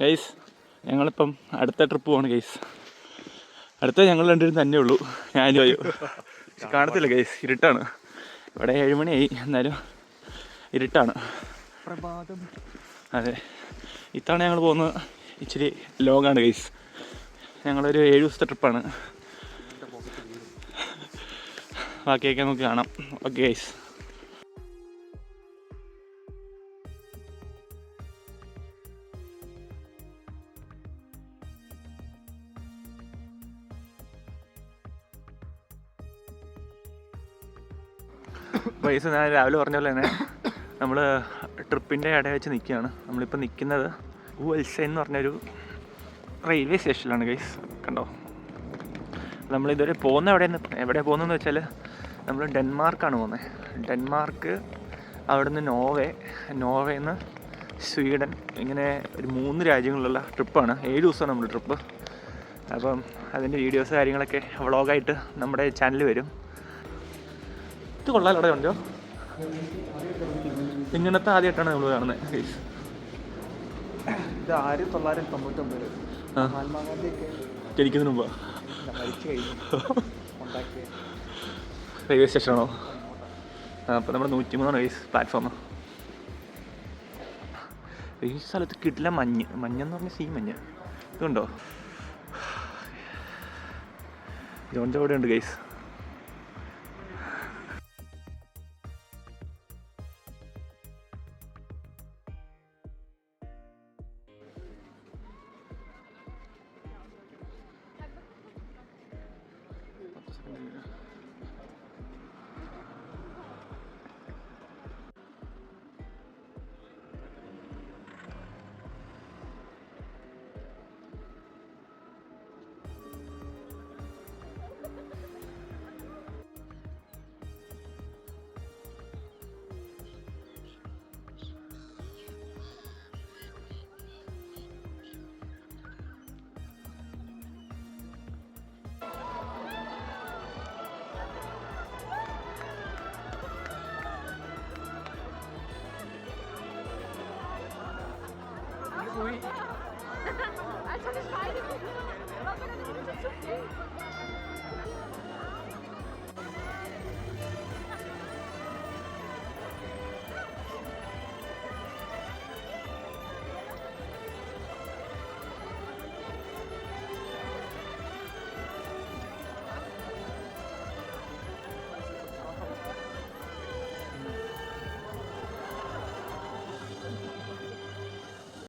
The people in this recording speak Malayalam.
ഗൈസ് ഞങ്ങളിപ്പം അടുത്ത ട്രിപ്പ് പോവാണ് ഗൈസ്. അടുത്ത ഞങ്ങൾ രണ്ടുപേരും തന്നെ ഉള്ളൂ, ഞാനും അയ്യോ കാണത്തില്ല ഗൈസ്, ഇരുട്ടാണ്. ഇവിടെ 7 മണിയായി, എന്നാലും ഇരുട്ടാണ്. പ്രഭാതം. അതെ, ഇത്തവണ ഞങ്ങൾ പോകുന്നത് ഇച്ചിരി ലോങ്ങാണ് ഗൈസ്. ഞങ്ങളൊരു 7 ദിവസത്തെ ട്രിപ്പാണ്. ബാക്കിയൊക്കെ നമുക്ക് കാണാം. Okay guys. പൈസ ഞാൻ രാവിലെ പറഞ്ഞ പോലെ തന്നെ നമ്മൾ ട്രിപ്പിൻ്റെ ഇടയിൽ വെച്ച് നിൽക്കുകയാണ്. നമ്മളിപ്പോൾ നിൽക്കുന്നത് ഉവൽസെ എന്ന് പറഞ്ഞൊരു റെയിൽവേ സ്റ്റേഷനിലാണ് ഗൈസ്. കണ്ടോ, നമ്മളിതുവരെ എവിടെ പോകുന്നതെന്ന് വെച്ചാൽ നമ്മൾ ഡെൻമാർക്കാണ് പോകുന്നത്. ഡെൻമാർക്ക്, അവിടുന്ന് നോർവേന്ന് സ്വീഡൻ, ഇങ്ങനെ ഒരു 3 രാജ്യങ്ങളിലുള്ള ട്രിപ്പാണ്. 7 ദിവസമാണ് നമ്മുടെ ട്രിപ്പ്. അപ്പം അതിൻ്റെ വീഡിയോസ് കാര്യങ്ങളൊക്കെ വ്ളോഗായിട്ട് നമ്മുടെ ചാനലിൽ വരും. ഇത് കൊള്ളാലോ ഉണ്ടോ, ഇങ്ങനത്തെ ആദ്യമായിട്ടാണ് നമ്മൾ കാണുന്നത് ഗൈസ്. ഇത് 1999 മഹാത്മാഗാന്ധിയൊക്കെ ജനിക്കുന്നതിന് മുമ്പ് മരിച്ചു കഴിഞ്ഞു ഉണ്ടാക്കിയ റെയിൽവേ സ്റ്റേഷനാണോ? അപ്പോൾ നമ്മുടെ 103 ഗൈസ് പ്ലാറ്റ്ഫോം. ഈ സ്ഥലത്ത് കിട്ടില്ല മഞ്ഞെന്ന് പറഞ്ഞാൽ സീ മഞ്ഞ്. ഇതുണ്ടോ, ജോൺ അവിടെ ഉണ്ട് ഗൈസ്.